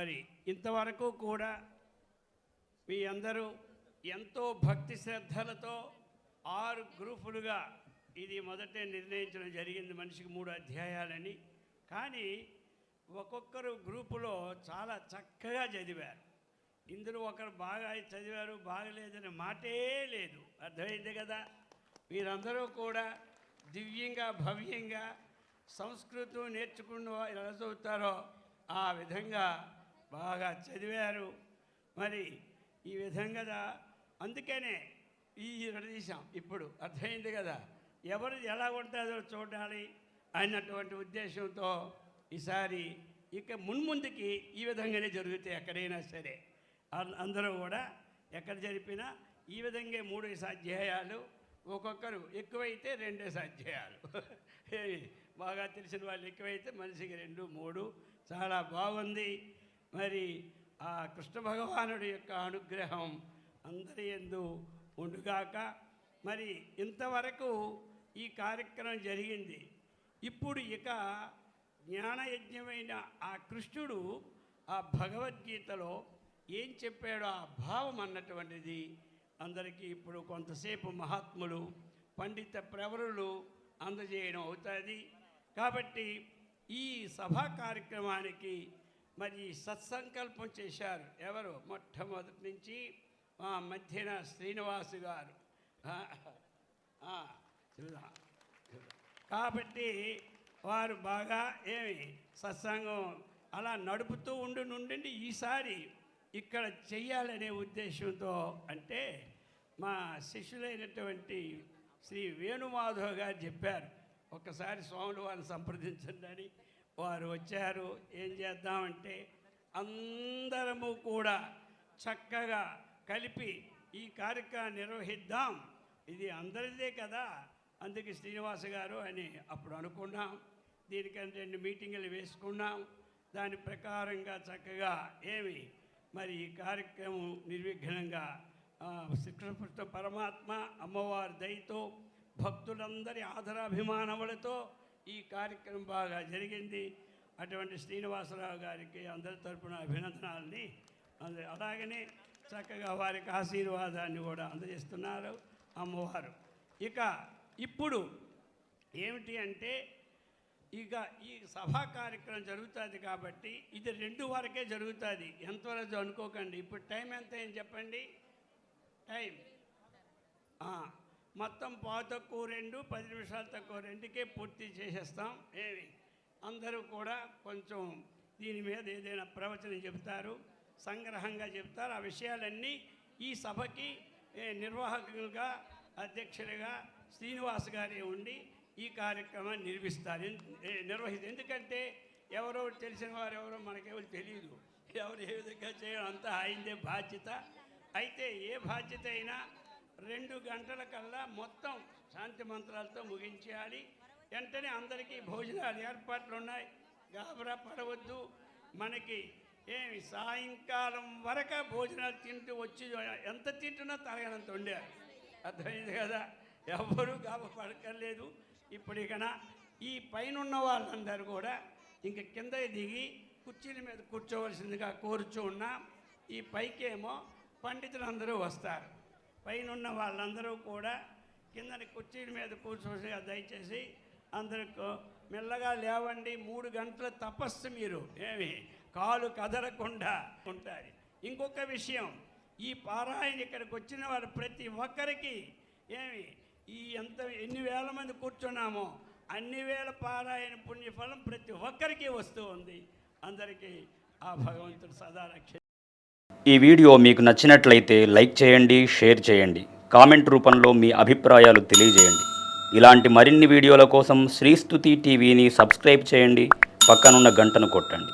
మరి ఇంతవరకు కూడా మీ అందరూ ఎంతో భక్తి శ్రద్ధలతో 6 గ్రూపులుగా ఇది మొదటే నిర్ణయించడం జరిగింది, మనిషికి 3 అధ్యాయాలని. కానీ ఒక్కొక్కరు గ్రూపులో చాలా చక్కగా చదివారు. ఇందులో ఒకరు బాగా చదివారు, బాగలేదని మాటే లేదు. అర్థమైంది కదా? వీరందరూ కూడా దివ్యంగా భవ్యంగా సంస్కృతం నేర్చుకున్న ఎలా చదువుతారో ఆ విధంగా బాగా చదివారు. మరి ఈ విధంగా అందుకనే ఈ తీసాం. ఇప్పుడు అర్థమైంది కదా, ఎవరు ఎలా ఉంటుందో చూడాలి అన్నటువంటి ఉద్దేశంతో ఈసారి ఇక మున్ముందుకి ఈ విధంగానే జరుగుతాయి. ఎక్కడైనా సరే అందరూ కూడా ఎక్కడ జరిపినా ఈ విధంగా 3 అధ్యాయాలు, ఒక్కొక్కరు ఎక్కువైతే 2 అధ్యాయాలు, బాగా తెలిసిన వాళ్ళు ఎక్కువైతే మనిషికి 2, 3 చాలా బాగుంది. మరి ఆ కృష్ణ భగవానుడి యొక్క అనుగ్రహం అందరి యందు ఉండుగాక. మరి ఇంతవరకు ఈ కార్యక్రమం జరిగింది. ఇప్పుడు ఇక జ్ఞానయజ్ఞమైన ఆ కృష్ణుడు ఆ భగవద్గీతలో ఏం చెప్పాడో ఆ భావం అన్నటువంటిది అందరికీ ఇప్పుడు కొంతసేపు మహాత్ములు పండిత ప్రవరులు అందజేయడం అవుతుంది. కాబట్టి ఈ సభా కార్యక్రమానికి మరి సత్సంకల్పం చేశారు ఎవరు? మొట్టమొదటి నుంచి మధ్యన శ్రీనివాసు గారు. కాబట్టి వారు బాగా సత్సంగం అలా నడుపుతూ నుండి ఈసారి ఇక్కడ చెయ్యాలనే ఉద్దేశంతో, అంటే మా శిష్యులైనటువంటి శ్రీ వేణుమాధవ్ గారు చెప్పారు, ఒక్కసారి స్వాములు వారిని సంప్రదించండి అని. వారు వచ్చారు. ఏం చేద్దామంటే అందరము కూడా చక్కగా కలిపి ఈ కార్యక్రమాన్ని నిర్వహిద్దాం, ఇది అందరిదే కదా, అందుకే శ్రీనివాస గారు అని అప్పుడు అనుకున్నాం. దీనికని 2 మీటింగులు వేసుకున్నాం. దాని ప్రకారంగా చక్కగా మరి ఈ కార్యక్రమం నిర్విఘ్నంగా శ్రీకృష్ణ పరమాత్మ అమ్మవారి దయతో భక్తులందరి ఆదరాభిమానములతో ఈ కార్యక్రమం బాగా జరిగింది. అటువంటి శ్రీనివాసరావు గారికి అందరి తరపున అభినందనాలని, అలాగనే చక్కగా వారికి ఆశీర్వాదాన్ని కూడా అందజేస్తున్నారు అమ్మవారు. ఇక ఇప్పుడు ఏమిటి అంటే, ఇక ఈ సభా కార్యక్రమం జరుగుతుంది కాబట్టి ఇది 2 వరకే జరుగుతుంది. ఎంతవరకు అనుకోకండి. ఇప్పుడు టైం ఎంత ఏం చెప్పండి? టైం మొత్తం 2:15, 10 నిమిషాలు తక్కువ 2కే పూర్తి చేసేస్తాం. అందరూ కూడా కొంచెం దీని మీద ఏదైనా ప్రవచనం చెప్తారు, సంగ్రహంగా చెప్తారు. ఆ విషయాలన్నీ ఈ సభకి నిర్వాహకులుగా అధ్యక్షులుగా శ్రీనివాస్ గారే ఉండి ఈ కార్యక్రమాన్ని నిర్వహిస్తారు. ఎందుకంటే ఎవరో తెలిసిన వారు ఎవరో మనకెవరు తెలియదు, ఎవరు ఏ విధంగా చేయడం అంతా ఆయనదే బాధ్యత. అయితే ఏ బాధ్యత అయినా 2 గంటల కల్లా మొత్తం శాంతి మంత్రాలతో ముగించేయాలి. వెంటనే అందరికీ భోజనాలు ఏర్పాట్లు ఉన్నాయి, గాబరా పడవద్దు. మనకి సాయంకాలం వరకు భోజనాలు తింటూ వచ్చి ఎంత తింటున్నా తరగనంత వండారు. అర్థమైంది కదా? ఎవరు గాబ పడక్కర్లేదు. ఇప్పుడు ఈ పైన వాళ్ళందరూ కూడా ఇంక కింద దిగి కుర్చీల మీద కూర్చోవలసిందిగా కోరుచున్నాం. ఈ పైకేమో పండితులందరూ వస్తారు. పైన వాళ్ళందరూ కూడా కిందని కుర్చీల మీద కూర్చోవలసిగా దయచేసి అందరికీ మెల్లగా లేవండి. 3 గంటల తపస్సు, మీరు కాలు కదలకుండా ఉంటారు. ఇంకొక విషయం, ఈ పారాయణ ఇక్కడికి వచ్చిన వారు ప్రతి ఒక్కరికి ఎన్ని వేల మంది కూర్చున్నామో అన్ని వేల పారాయణ పుణ్యఫలం ప్రతి ఒక్కరికి వస్తూ ఉంది. అందరికీ ఆ భగవంతుడు సదా రక్ష. ఈ వీడియో మీకు నచ్చినట్లయితే లైక్ చేయండి, షేర్ చేయండి, కామెంట్ రూపంలో మీ అభిప్రాయాలు తెలియజేయండి. ఇలాంటి మరిన్ని వీడియోల కోసం శ్రీస్తుతి టీవీని సబ్స్క్రైబ్ చేయండి, పక్కనున్న గంటను కొట్టండి.